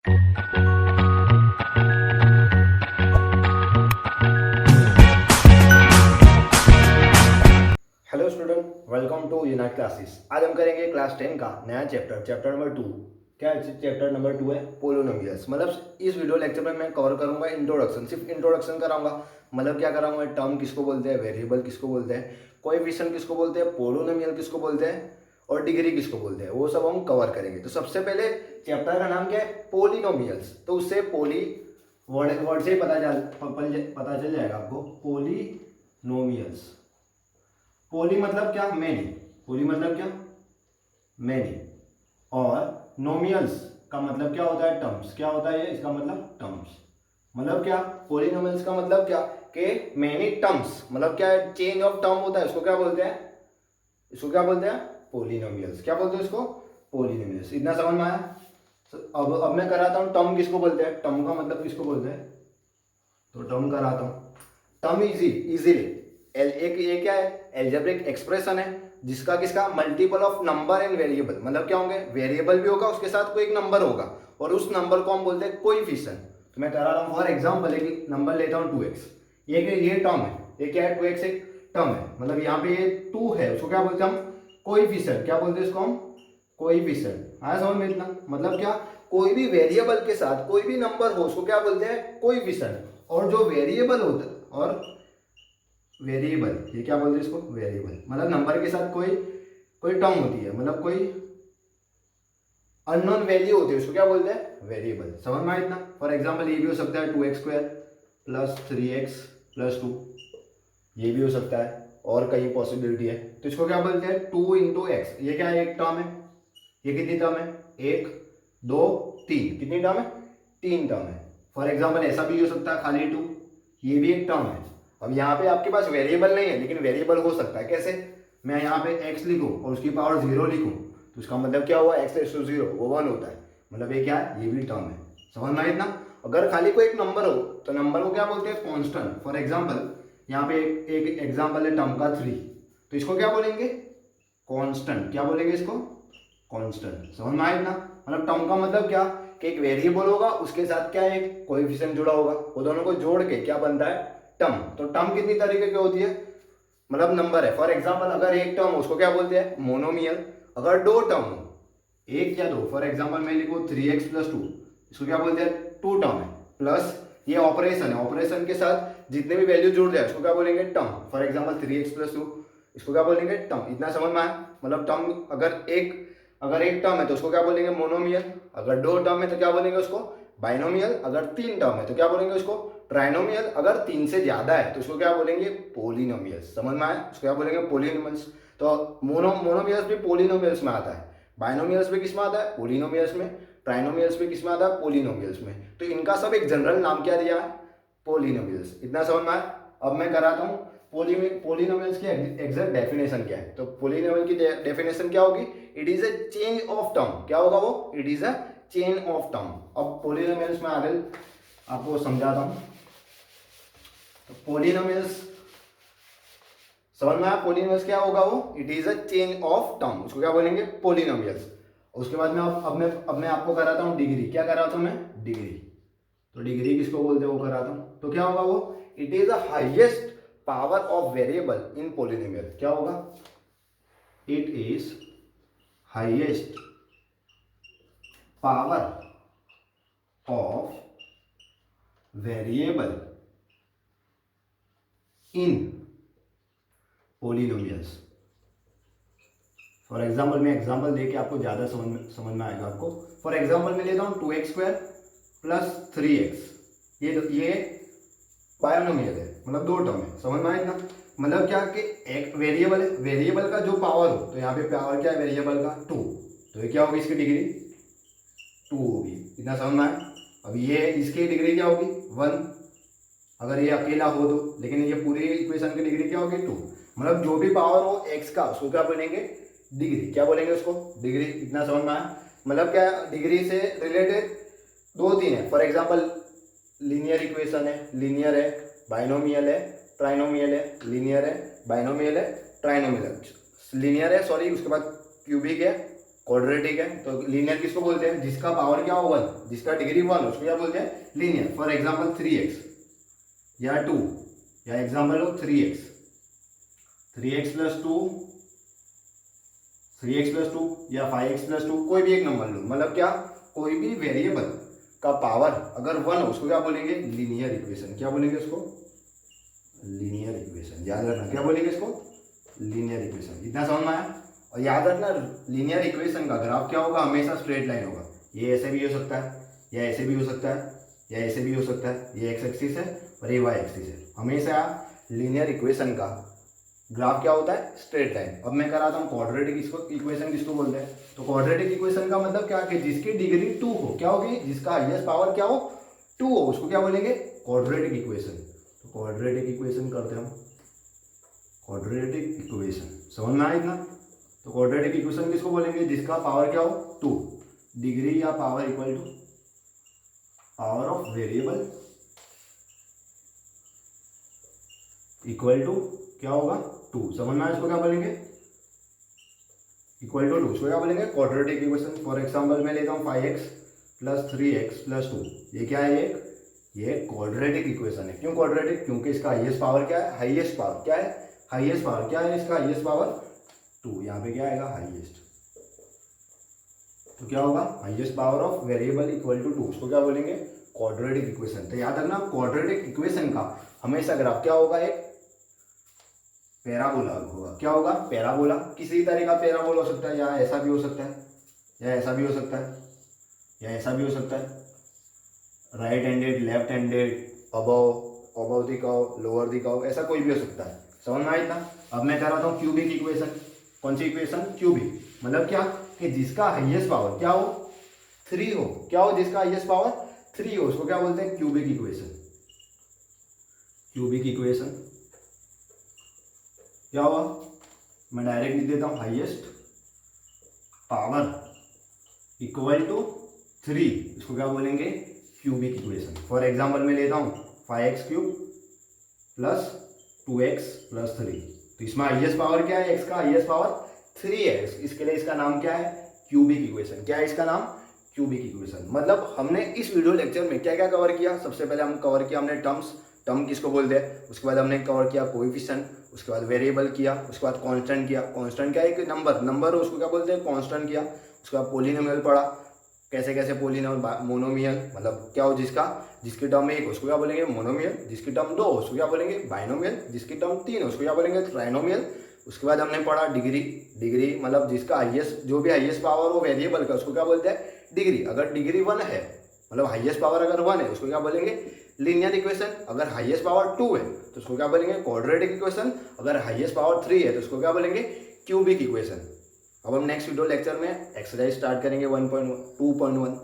Hello student, welcome to unite classes. आज हम करेंगे क्लास 10 का नया चैप्टर, चैप्टर नंबर 2। क्या चैप्टर नंबर 2 है? पोलिनोमियल्स। मतलब इस वीडियो लेक्चर में मैं कवर करूंगा इंट्रोडक्शन, सिर्फ इंट्रोडक्शन कराऊंगा। मतलब क्या कराऊंगा, टर्म किसको बोलते हैं, वेरिएबल किसको बोलते हैं, कोएफिशिएंट किसको बोलते हैं, पोलिनोमियल किसको बोलते हैं और डिग्री किसको बोलते हैं, वो सब हम कवर करेंगे। तो सबसे पहले चैप्टर का नाम क्या है? पोलिनोमियल्स। तो उससे पोली वर्ड से ही पता चल जाएगा आपको। पोलिनोमियल्स। पोली मतलब क्या? मैनी। पोली मतलब क्या? मैनी। और नोमियल्स का मतलब क्या होता है? टर्म्स। क्या होता है ये? इसका मतलब टर्म्स। मतलब क्या? पोलिनोमियल्स का मतलब क्या कि मैनी टर्म्स। मतलब क्या है? चेंज ऑफ टर्म होता है, इसको क्या बोलते हैं? इसको क्या बोलते हैं? पोलिनोमियल्स। क्या बोलते हैं इसको? पोलिनोमियल्स। इतना समझ में आया? अब मैं कराता हूँ टर्म किसको बोलते हैं, टर्म का मतलब किसको बोलते हैं। तो टर्म कराता हूँ। टर्म इजीली एक ये क्या है? एल्जेब्रिक एक्सप्रेशन है जिसका किसका multiple of number and variable. मतलब क्या होंगे? वेरिएबल भी होगा, उसके साथ कोई एक नंबर होगा और उस नंबर को हम बोलते हैं कोएफिशिएंट। तो मैं करा रहा हूँ फॉर एग्जांपल एक नंबर लेता हूँ 2x। ये टर्म है, ये क्या है? 2x एक टर्म है। मतलब यहाँ पे ये 2 है, उसको क्या बोलते हैं हम? कोएफिशिएंट। क्या बोलते हैं इसको हम? कोएफिशिएंट। आया समझ में इतना? मतलब क्या? कोई भी वेरिएबल के साथ कोई भी नंबर हो उसको क्या बोलते हैं? कोएफिशिएंट। और जो वेरिएबल होता है और वेरिएबल, ये क्या बोलते हैं इसको? वेरिएबल। मतलब नंबर के साथ कोई कोई टर्म होती है, मतलब कोई अननोन वैल्यू होती है, उसको क्या बोलते हैं? वेरिएबल। समझ में आया इतना? फॉर एग्जांपल ये भी हो सकता है 2x² प्लस 3x प्लस 2, ये भी हो सकता है और कई पॉसिबिलिटी है। तो इसको क्या बोलते हैं? 2 इंटू एक्स। ये क्या है? एक टर्म है। ये कितनी टर्म है? 1 2 3। कितनी टर्म है? 3 टर्म है। फॉर एग्जांपल ऐसा भी हो सकता है खाली 2, ये भी एक टर्म है। अब यहाँ पे आपके पास वेरिएबल नहीं है लेकिन वेरिएबल हो सकता है। कैसे? मैं यहाँ पे x लिखूँ और उसकी पावर 0 लिखूँ तो उसका मतलब क्या हुआ? x रेज़ टू 0 वो 1 होता है। मतलब ये क्या है? ये भी टर्म है। समझ में आया इतना? अगर खाली कोई एक नंबर हो तो नंबर को क्या बोलते हैं? कांस्टेंट। फॉर एग्जांपल यहाँ पे एक एग्जांपल है टर्म का 3, तो इसको क्या बोलेंगे? कांस्टेंट। क्या बोलेंगे इसको? कांस्टेंट। समझ में आया इतना? मतलब टर्म का मतलब क्या कि एक वेरिएबल होगा, उसके साथ क्या है? एक कोएफिशिएंट जुड़ा होगा, वो दोनों को जोड़ के क्या बनता है? टर्म। तो टर्म कितनी तरीके की होती है? मतलब नंबर है। फॉर एग्जांपल अगर एक टर्म हो उसको क्या बोलते हैं? मोनोमियल। अगर दो टर्म हो, एक या दो, फॉर एग्जांपल मैं लिखूँ 3x प्लस 2, इसको क्या बोलते हैं? 2 टर्म है। प्लस ये ऑपरेशन है, ऑपरेशन के साथ जितने भी वैल्यू जुड़ जाए उसको क्या बोलेंगे? Term. For example 3x plus 2, इसको क्या बोलेंगे? टर्म। इतना समझ में आया? मतलब टर्म अगर एक टर्म है तो उसको क्या बोलेंगे? मोनोमियल। अगर दो टर्म है तो क्या बोलेंगे उसको? बाइनोमियल। अगर तीन टर्म है तो क्या बोलेंगे उसको? ट्राइनोमियल। अगर तीन से ज्यादा है तो उसको क्या बोलेंगे? पोलिनोमियल्स। समझ में आया? उसको क्या बोलेंगे? पोलिनोमियल्स। तो मोनोमियल्स भी पोलिनोमियल्स में आता है, बाइनोमियल्स में किस में आता है? पोलिनोमियल्स में। ट्राइनोमियल्स में किस में आता है? पोलिनोमियल्स में। तो इनका सब एक जनरल नाम क्या दिया है? पोलिनोमियल्स। इतना समझ में आया? अब मैं कराता हूँ पोलिनोमियल्स की एग्जैक्ट डेफिनेशन क्या है। तो पोलिनोमियल की डेफिनेशन क्या होगी? It is a change of term. क्या होगा वो? It is a chain of term. अब पोलिनोमियल्स में आगे आपको समझाता हूँ। तो पोलिनोमियल्स समझ में आया? पोलिनोमियल्स क्या होगा वो? It is a chain of term, उसको क्या बोलेंगे? पोलिनोमियल्स। उसके बाद में अब मैं आपको कराता हूँ डिग्री। क्या कराता हूँ मैं? डिग्री। तो डिग्री किसको बोलते हैं वो कराता हूँ। तो क्या होगा वो? It is the highest power of variable in polynomial. क्या होगा? It is highest power of variable in polynomials. For example मैं एग्जाम्पल देके आपको ज्यादा समझ में आएगा आपको। फॉर एग्जाम्पल मैं लेता हूँ 2x² प्लस 3x। ये बायनोमियल है, मतलब दो टर्म है। समझ में आया इतना? मतलब क्या कि एक वेरिएबल है, वेरिएबल का जो पावर हो, तो यहाँ पे पावर क्या है वेरिएबल का? 2। तो ये क्या होगी? इसकी डिग्री 2 होगी। इतना समझ में आया? अब ये इसकी डिग्री क्या होगी? 1, अगर ये अकेला हो तो। लेकिन ये पूरी इक्वेशन की डिग्री क्या होगी? 2। मतलब जो भी पावर हो x का उसको क्या बोलेंगे? डिग्री। क्या बोलेंगे उसको? डिग्री। इतना समझ में आया? मतलब क्या डिग्री से रिलेटेड दो तीन है। फॉर एग्जांपल लीनियर इक्वेशन है, लीनियर है, बाइनोमियल है, ट्राइनोमियल है, लीनियर है, बाइनोमियल है, ट्राइनोमियल है, लीनियर है, सॉरी, उसके बाद क्यूबिक है, क्वाड्रेटिक है तो लीनियर किसको बोलते हैं, जिसका पावर क्या हो 1, जिसका डिग्री 1, उसको क्या बोलते हैं लीनियर। फॉर एग्जांपल 3x या 2, या एग्जांपल लो 3x, 3x plus 2, 3x plus 2 या 5x प्लस 2, कोई भी एक नंबर लो, मतलब क्या, कोई भी वेरिएबल का पावर अगर 1 हो उसको क्या बोलेंगे, लीनियर इक्वेशन। क्या बोलेंगे उसको, लीनियर इक्वेशन। याद रखना क्या बोलेंगे इसको, लीनियर इक्वेशन। इतना समझ में आया। और याद रखना लीनियर इक्वेशन का ग्राफ क्या होगा, हमेशा स्ट्रेट लाइन होगा। ये ऐसे भी हो सकता है, या ऐसे भी हो सकता है, या ऐसे भी हो सकता है। ये एक्स एक्सिस है और ये वाई एक्सिस है। हमेशा लीनियर इक्वेशन का ग्राफ क्या होता है, स्ट्रेट लाइन। अब मैं कराता हूँ क्वाड्रेटिक इक्वेशन किसको बोलते हैं। तो क्वाड्रेटिक इक्वेशन का मतलब क्या, कि जिसकी डिग्री 2 हो, क्या होगी, जिसका हाईएस्ट पावर क्या हो 2 हो, उसको क्या बोलेंगे, क्वाड्रेटिक इक्वेशन। तो क्वाड्रेटिक इक्वेशन करते हैं हम, क्वाड्रेटिक इक्वेशन। समझ में आया इतना। तो क्वाड्रेटिक इक्वेशन किसको बोलेंगे, जिसका पावर क्या हो 2, डिग्री या power equal to power of variable equal to क्या होगा 2। समझ में आया, इसको क्या बोलेंगे, इक्वल टू 2, इसको क्या बोलेंगे क्वाड्रेटिक इक्वेशन। फॉर एग्जांपल मैं लेता हूँ 5x प्लस 3x प्लस 2, ये क्या है, ये क्वाड्रेटिक इक्वेशन है। क्यों क्वाड्रेटिक, क्योंकि इसका हाईएस्ट पावर क्या है, हाईएस्ट पावर क्या है, हाईएस्ट पावर क्या है, इसका हाईएस्ट पावर 2। यहाँ पे क्या आएगा, हाईएस्ट। तो क्या होगा, highest power of variable equal to 2, उसको क्या बोलेंगे, क्वाड्रेटिक इक्वेशन। तो याद रखना क्वाड्रेटिक इक्वेशन का हमेशा ग्राफ क्या होगा, एक पैराबोला होगा। क्या होगा, पैराबोला। किसी तरह का पैराबोला हो सकता है, या ऐसा भी हो सकता है, या ऐसा भी हो सकता है, या ऐसा भी हो सकता है, right handed, left handed, above the curve, lower the curve, ऐसा कोई भी हो सकता है। समझ में आया था। अब मैं कह रहा हूँ क्यूबिक इक्वेशन। कौन सी इक्वेशन, क्यूबिक। मतलब क्या, कि जिसका हाईएस्ट पावर क्या हो 3 हो, क्या हो, जिसका हाईएस्ट पावर 3 हो, उसको क्या बोलते हैं, क्यूबिक इक्वेशन। क्यूबिक इक्वेशन क्या हुआ, मैं डायरेक्ट लिख देता हूं, हाईएस्ट पावर इक्वल टू 3, इसको क्या बोलेंगे, क्यूबिक इक्वेशन। फॉर एग्जांपल मैं लेता हूं 5x cube plus 2x plus 3। तो इसमें हाईएस्ट पावर क्या है, x का हाईएस्ट पावर 3 है, इसके लिए इसका नाम क्या है, क्यूबिक इक्वेशन। क्या है इसका नाम, क्यूबिक इक्वेशन। मतलब हमने इस वीडियो लेक्चर में क्या क्या कवर किया। सबसे पहले हम कवर किया हमने टर्म्स, टर्म किसको बोलते हैं। उसके बाद हमने कवर किया कोएफिशिएंट, उसके बाद वेरिएबल किया, उसके बाद कांस्टेंट किया। कांस्टेंट क्या है, एक नंबर उसको क्या बोलते हैं, कांस्टेंट किया। उसके बाद पोलिनोमियल पढ़ा, कैसे कैसे पोलिनोमियल, मोनोमियल, मतलब क्या हो, जिसकी टर्म 1 उसको क्या बोलेंगे, मोनोमियल। जिसकी टर्म 2 उसको क्या बोलेंगे, बाइनोमियल। जिसकी टर्म 3 उसको क्या बोलेंगे, ट्राइनोमियल। उसके बाद हमने पढ़ा डिग्री मतलब जिसका हाईएस्ट, जो भी हाईएस्ट पावर हो वेरिएबल का, उसको क्या बोलते हैं, डिग्री। अगर डिग्री 1 है, मतलब हाईएस्ट पावर अगर 1 है, उसको क्या बोलेंगे, लीनियर इक्वेशन। अगर हाईएस्ट पावर 2 है तो उसको क्या बोलेंगे, क्वाड्रेटिक इक्वेशन। अगर हाईएस्ट पावर 3 है तो उसको क्या बोलेंगे, क्यूबिक इक्वेशन। अब हम नेक्स्ट वीडियो लेक्चर में एक्सरसाइज स्टार्ट करेंगे 1.2.1।